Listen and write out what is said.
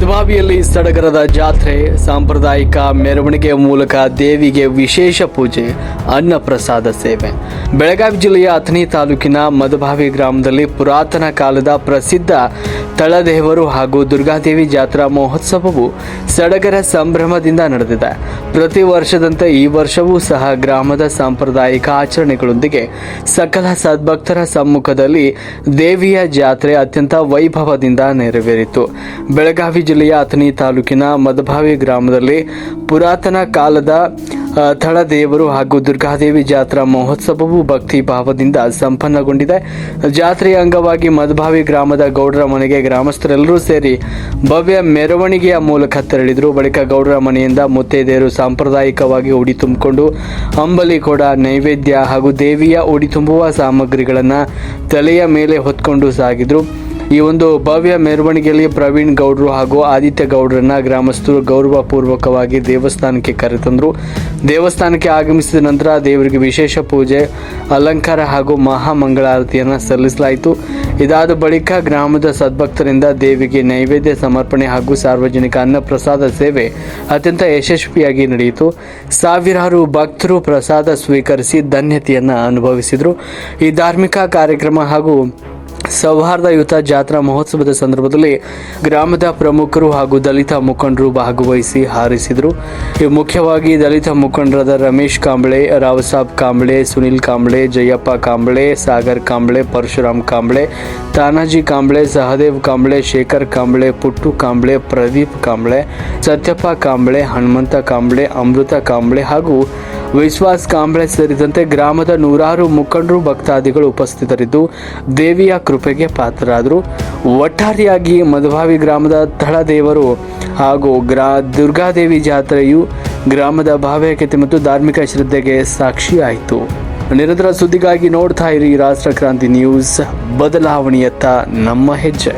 ಮಧುಬಾವಿಯಲ್ಲಿ ಸಡಗರದ ಜಾತ್ರೆ, ಸಾಂಪ್ರದಾಯಿಕ ಮೆರವಣಿಗೆಯ ಮೂಲಕ ದೇವಿಗೆ ವಿಶೇಷ ಪೂಜೆ, ಅನ್ನ ಪ್ರಸಾದ ಸೇವೆ. ಬೆಳಗಾವಿ ಜಿಲ್ಲೆಯ ಅಥಣಿ ತಾಲೂಕಿನ ಮಧುಬಾವಿ ಗ್ರಾಮದಲ್ಲಿ ಪುರಾತನ ಕಾಲದ ಪ್ರಸಿದ್ಧ ತಳದೇವರು ಹಾಗೂ ದುರ್ಗಾದೇವಿ ಜಾತ್ರಾ ಮಹೋತ್ಸವವು ಸಡಗರ ಸಂಭ್ರಮದಿಂದ ನಡೆದಿದೆ. ಪ್ರತಿ ವರ್ಷದಂತೆ ಈ ವರ್ಷವೂ ಸಹ ಗ್ರಾಮದ ಸಾಂಪ್ರದಾಯಿಕ ಆಚರಣೆಗಳೊಂದಿಗೆ ಸಕಲ ಸದ್ಭಕ್ತರ ಸಮ್ಮುಖದಲ್ಲಿ ದೇವಿಯ ಜಾತ್ರೆ ಅತ್ಯಂತ ವೈಭವದಿಂದ ನೆರವೇರಿತು. ಬೆಳಗಾವಿ ಜಿಲ್ಲೆಯ ಅಥಣಿ ತಾಲೂಕಿನ ಮಧುಬಾವಿ ಗ್ರಾಮದಲ್ಲಿ ಪುರಾತನ ಕಾಲದ ತಳದೇವರು ಹಾಗೂ ದುರ್ಗಾದೇವಿ ಜಾತ್ರಾ ಮಹೋತ್ಸವವು ಭಕ್ತಿ ಭಾವದಿಂದ ಸಂಪನ್ನಗೊಂಡಿದೆ. ಜಾತ್ರೆಯ ಅಂಗವಾಗಿ ಮಧುಬಾವಿ ಗ್ರಾಮದ ಗೌಡರ ಮನೆಗೆ ಗ್ರಾಮಸ್ಥರೆಲ್ಲರೂ ಸೇರಿ ಭವ್ಯ ಮೆರವಣಿಗೆಯ ಮೂಲಕ ತೆರಳಿದರು. ಬಳಿಕ ಗೌಡರ ಮನೆಯಿಂದ ಮುತ್ತೈದೆಯರು ಸಾಂಪ್ರದಾಯಿಕವಾಗಿ ಉಡಿ ತುಂಬಿಕೊಂಡು ಅಂಬಲಿ ಕೊಡ, ನೈವೇದ್ಯ ಹಾಗೂ ದೇವಿಯ ಉಡಿ ತುಂಬುವ ಸಾಮಗ್ರಿಗಳನ್ನು ತಲೆಯ ಮೇಲೆ ಹೊತ್ಕೊಂಡು ಸಾಗಿದರು. ಈ ಒಂದು ಭವ್ಯ ಮೆರವಣಿಗೆಯಲ್ಲಿ ಪ್ರವೀಣ್ ಗೌಡರು ಹಾಗೂ ಆದಿತ್ಯ ಗೌಡರನ್ನ ಗ್ರಾಮಸ್ಥರು ಗೌರವಪೂರ್ವಕವಾಗಿ ದೇವಸ್ಥಾನಕ್ಕೆ ಕರೆತಂದರು. ದೇವಸ್ಥಾನಕ್ಕೆ ಆಗಮಿಸಿದ ನಂತರ ದೇವರಿಗೆ ವಿಶೇಷ ಪೂಜೆ, ಅಲಂಕಾರ ಹಾಗೂ ಮಹಾಮಂಗಳಾರತಿಯನ್ನು ಸಲ್ಲಿಸಲಾಯಿತು. ಇದಾದ ಬಳಿಕ ಗ್ರಾಮದ ಸದ್ಭಕ್ತರಿಂದ ದೇವಿಗೆ ನೈವೇದ್ಯ ಸಮರ್ಪಣೆ ಹಾಗೂ ಸಾರ್ವಜನಿಕ ಅನ್ನಪ್ರಸಾದ ಸೇವೆ ಅತ್ಯಂತ ಯಶಸ್ವಿಯಾಗಿ ನಡೆಯಿತು. ಸಾವಿರಾರು ಭಕ್ತರು ಪ್ರಸಾದ ಸ್ವೀಕರಿಸಿ ಧನ್ಯತೆಯನ್ನು ಅನುಭವಿಸಿದರು. ಈ ಧಾರ್ಮಿಕ ಕಾರ್ಯಕ್ರಮ ಹಾಗೂ ಸೌಹಾರ್ದಯುತ ಜಾತ್ರಾ ಮಹೋತ್ಸವದ ಸಂದರ್ಭದಲ್ಲಿ ಗ್ರಾಮದ ಪ್ರಮುಖರು ಹಾಗೂ ದಲಿತ ಮುಖಂಡರು ಭಾಗವಹಿಸಿ ಹಾರೈಸಿದರು. ಮುಖ್ಯವಾಗಿ ದಲಿತ ಮುಖಂಡರಾದ ರಮೇಶ್ ಕಾಂಬಳೆ, ರಾವಸಾಬ್ ಕಾಂಬಳೆ, ಸುನಿಲ್ ಕಾಂಬಳೆ, ಜಯಪ್ಪ ಕಾಂಬಳೆ, ಸಾಗರ್ ಕಾಂಬಳೆ, ಪರಶುರಾಮ್ ಕಾಂಬಳೆ, ತಾನಾಜಿ ಕಾಂಬಳೆ, ಸಹದೇವ್ ಕಾಂಬಳೆ, ಶೇಖರ್ ಕಾಂಬಳೆ, ಪುಟ್ಟು ಕಾಂಬಳೆ, ಪ್ರದೀಪ್ ಕಾಂಬಳೆ, ಸತ್ಯಪ್ಪ ಕಾಂಬಳೆ, ಹನುಮಂತ ಕಾಂಬಳೆ, ಅಮೃತ ಕಾಂಬಳೆ ಹಾಗೂ ವಿಶ್ವಾಸ್ ಕಾಂಬಳೆ ಸೇರಿದಂತೆ ಗ್ರಾಮದ ನೂರಾರು ಮುಖಂಡರು, ಭಕ್ತಾದಿಗಳು ಉಪಸ್ಥಿತರಿದ್ದು ದೇವಿಯ ಕೃಪೆಗೆ ಪಾತ್ರರಾದರು. ಒಟ್ಟಾರೆಯಾಗಿ ಮಧುಬಾವಿ ಗ್ರಾಮದ ತಳದೇವರು ಹಾಗೂ ದುರ್ಗಾದೇವಿ ಜಾತ್ರೆಯು ಗ್ರಾಮದ ಭಾವೈಕ್ಯತೆ ಮತ್ತು ಧಾರ್ಮಿಕ ಶ್ರದ್ಧೆಗೆ ಸಾಕ್ಷಿಯಾಯಿತು. ನಿರಂತರ ಸುದ್ದಿಗಾಗಿ ನೋಡ್ತಾ ಇರಿ ರಾಷ್ಟ್ರಕ್ರಾಂತಿ ನ್ಯೂಸ್. ಬದಲಾವಣೆಯತ್ತ ನಮ್ಮ ಹೆಜ್ಜೆ.